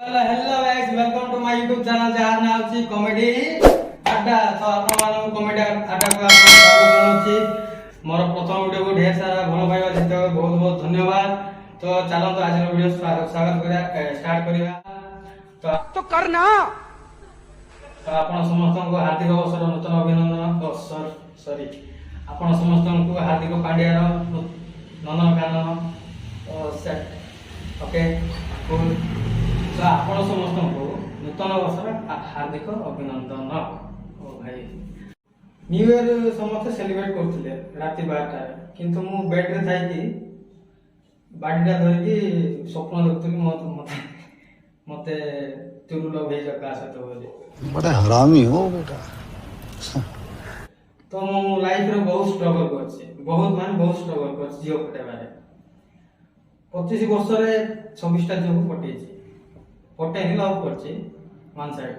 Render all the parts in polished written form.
Hello guys welcome to my YouTube channel जहां नाम छी कॉमेडी अड्डा। तो आपण मानन कॉमेडी अड्डा को आपण स्वागत छी। मोर प्रथम वीडियो को ढेर सारा भलो पाइबा देते बहुत बहुत धन्यवाद। तो चलो तो आज वीडियो स्वागत करिया स्टार्ट करिया। तो करना तो आपण समस्त को हार्दिक अवसर नूतन अभिनंदन सॉरी आपण समस्त को Hardik Pandya Nandankanan set okay cool. तो आपण समस्त को नूतन वर्षर हार्दिक अभिनंदन। ओ भाई न्यू ईयर समस्त सेलिब्रेट करथिले राति 12टा किंतु मु बेड रे थाई कि बाडीटा धरि कि स्वप्न देखथि मते मते तुरु लो भेज का सत बोले बड़ा हरामी हो बेटा। तो मु लाइफ रे बहुत स्ट्रगल करछि बहुत स्ट्रगल करछि जियो पटे बारे 25 वर्ष रे 26 टा जियो पटेछि पटे ही लव करछि वन साइड।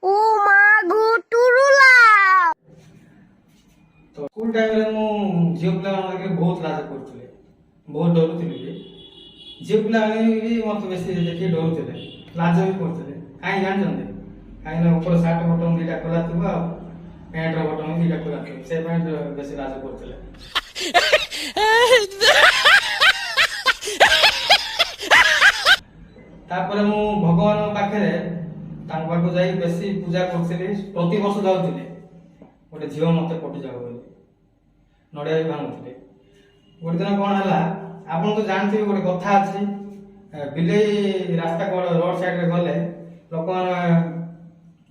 ओ मा गो टुरुला तो स्कूल टाइम रे मु जियो पिला के बहुत लाज करथले बहुत डरुथले भी जियो पिला भी मत बेसी देखि डरुथले लाज भी करथले काई जानछन काई ना ऊपर शर्ट बटन दीटा खोला थिबा पैंट रो बटन दीटा खोला थिबा से पैंट बेसी लाज करथले। तापर मु भगवान पाखे तांक पाखु जाई बेसी पूजा करथिले प्रति वर्ष जाउथिले गोटे झियो मते पटि जाउ बोली नडिया भी भांगुथिले। गोटे दिन कोन हला आपन तो जानथि गोटे कथा अछि बिलेई रास्ता कोड रोड साइड रे गले लोक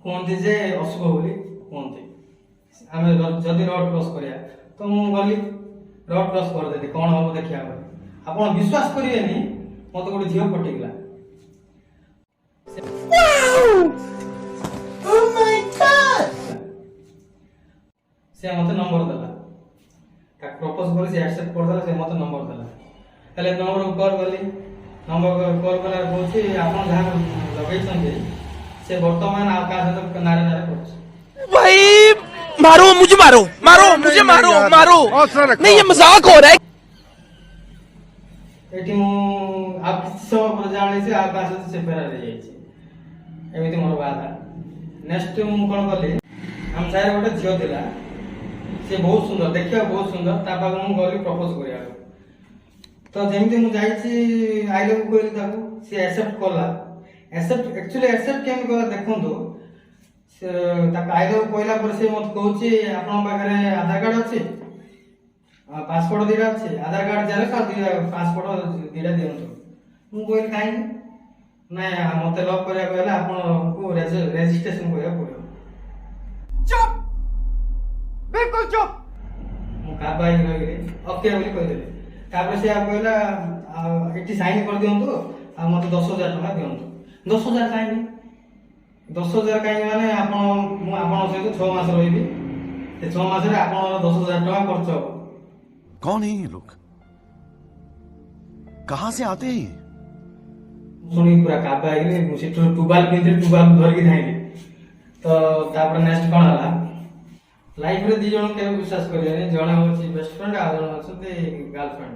कोनथि जे अशुभ बोली कोनथि आमे जदी रोड क्रॉस करिया तो मु गली रोड क्रॉस कर देली कोन हो देखिया आपन विश्वास करियेनी मते गोटे झियो पटि गेला। ओ माय गॉड से मते नंबर देला का प्रपोज कर से एक्सेप्ट कर देला से मते नंबर देला हेले नंबर कॉल गली नंबर कॉल कला बोलछि आपन जहां लोकेशन दे से वर्तमान आकाश तक नारे नारे करछि भाई मारो मुझे मुझे मारो नहीं ये मजाक हो रहा है। एठी मु आप सब जाने से आकाश से फेरा रे जाई छी एमिति मोर बात। नेक्स्ट मु कोन गली हम सारे गोटे झियो थिला से बहुत सुंदर देखिया बहुत सुंदर ता पाग मु गली प्रपोज करिया तो जेमिति मु जाई छी आई लव कोइल ताको से एक्सेप्ट करला एक्सेप्ट एक्चुअली एक्सेप्ट केम कर देखंतु से ता आई लव कोइला पर से मत कहूची आपन पाखरे आधार कार्ड अछि पासपोर्ट दिरा अछि आधार कार्ड जेरक्स आ पासपोर्ट दिरा दियंतु मु कोइल काई ना मते लव करिया कहला आपन को रजिस्ट्रेशन करिया पड़ो। चुप बिल्कुल चुप मु का बाई रहिले ओके बोली कह देले तापर से आप कहला एटी साइन कर दियंतु आ मते 10000 टका दियंतु 10000 काई 10000 काई माने आपन मु आपन सहित 6 मास रहिबी ते 6 मास रे आपन 10000 टका खर्च हो। कौन है ये लोग, कहां से आते हैं? सुनी पूरा काबा आइले मु से टुबाल धर के धाइले तो तापर नेक्स्ट कोन हला लाइफ रे दी जण के विश्वास करियने जण होची बेस्ट फ्रेंड आ जण होची गर्लफ्रेंड।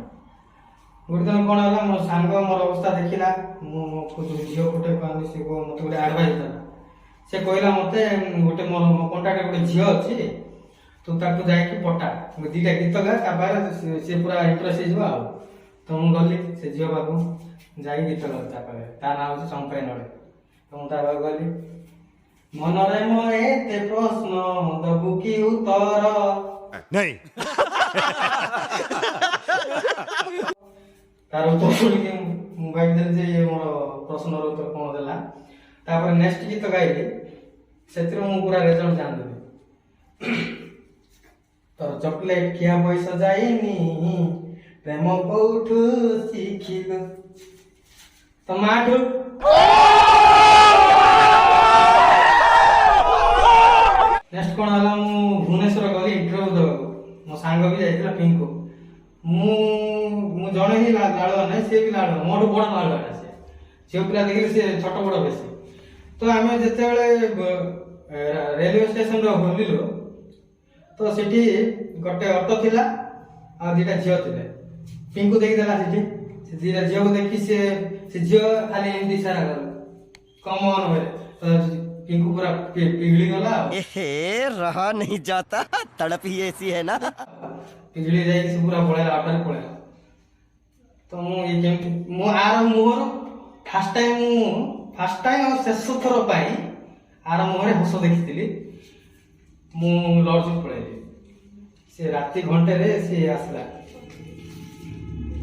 गुड दिन कोन हला मो सांग मोर अवस्था देखिला मु खुद झियो कोटे पानी से को मते गोटे एडवाइस देला से कहला मते गोटे मोर कांटेक्ट गोटे झियो अछि तू ताकू जाय कि पटा दीटा गीत गा तापर से पूरा इंप्रेस हो जावा तो मु गली से झियो बाबू जाई गीत गा तापर ता नाम होची संपय नळे तो मु ता गली मनरे मोए ते प्रश्न दबु की उत्तर नहीं तार उत्तर सुन के मु भाई देल जे ये मोर प्रश्न रो उत्तर कोन देला तापर नेक्स्ट गीत गाइली सेतिर मु पूरा रिजल्ट जान देबी। तो चॉकलेट किया पैसा जाइनी प्रेम कोठु सिखिलु टमाटो नेक्स्ट कोन हला मु भुवनेश्वर गली इंटरव्यू दो मो सांग भी जाइतला पिंको मु जणे ही लाडवा नै से भी लाडवा मोर बड़ लाडवा से जे पिला देखि से छोट बड़ बेसी तो आमे जते बेले रेलवे स्टेशन रो होलिलो तो सेठी गोटे ऑटो थिला आ दीटा झियो थिले पिंकू देखि देला सेठी से दीटा झियो को देखि से झियो खाली एमदी सारा गला कम ऑन हुए तो पिंकू पूरा पिघली गला रहा नहीं जाता, तड़प ही ऐसी है ना। पिघली जाए से पूरा पळेला आटर पळेला तो मु ये केमती मु आर मुहर फास्ट टाइम और शेष थर पाई आर मुहर हस देखिथिली मु लॉज पळेली से राती घंटे रे से आसला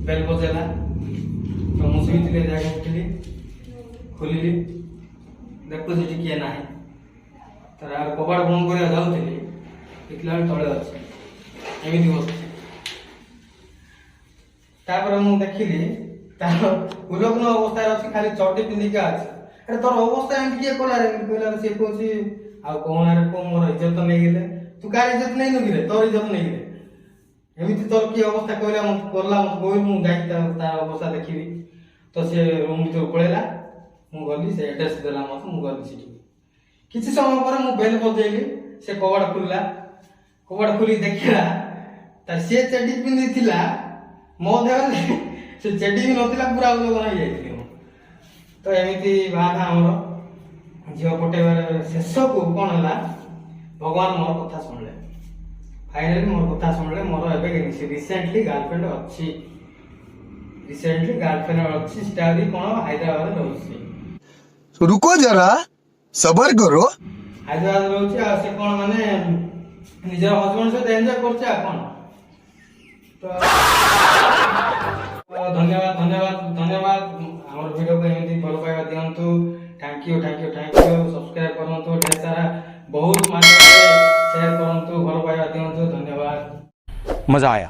बेल बजेला तो मु सुइतिले जाके उठिली खोलिली देखो जे किए नाही तर आ कबाड़ बंद करिया जाउथिली इतला तळे अछि एमिति बस तापर मु देखिली तार उलग्न अवस्था अछि खाली चड्डी पिंदिका अछि अरे तोर अवस्था एमिति किए कोला रे कोला से कोछि आ कोन रे को मोर इज्जत नै गेले तू का इज्जत नै नगिरे तोर इज्जत नै गेले एमिति तोर की अवस्था कहला मत करला मत बोल मु जाई तार अवस्था देखिबी तो से रूम भीतर पळेला मु गली से एड्रेस देला मत मु गली सिटी किछि समय पर मु बेल बजेली से कबाड़ खुली देखिला ता से चड्डी पिंदी थिला मो देवले से चड्डी भी नथिला पूरा उलो बना जाईथि तो एमिति बाधा हमर झियो पटेवर शेष को कोन हला भगवान मोर कथा सुनले फाइनली मोर कथा सुनले मोर एबे रिसेंटली गर्लफ्रेंड अछि स्टाडी कोन हैदराबाद रे रहउछि रुको जरा सबर करो हैदराबाद रहउछि आ से कोन माने निजर हस्बैंड से एंजॉय करछा कोन तो धन्यवाद हमर वीडियो को एमती फॉलो पाइबा दियंतु थैंक यू सब्सक्राइब करंतु ढेर सारा बहुत मात्रा शेयर करंतु फॉलो पाइबा दियंतु धन्यवाद मजा आया।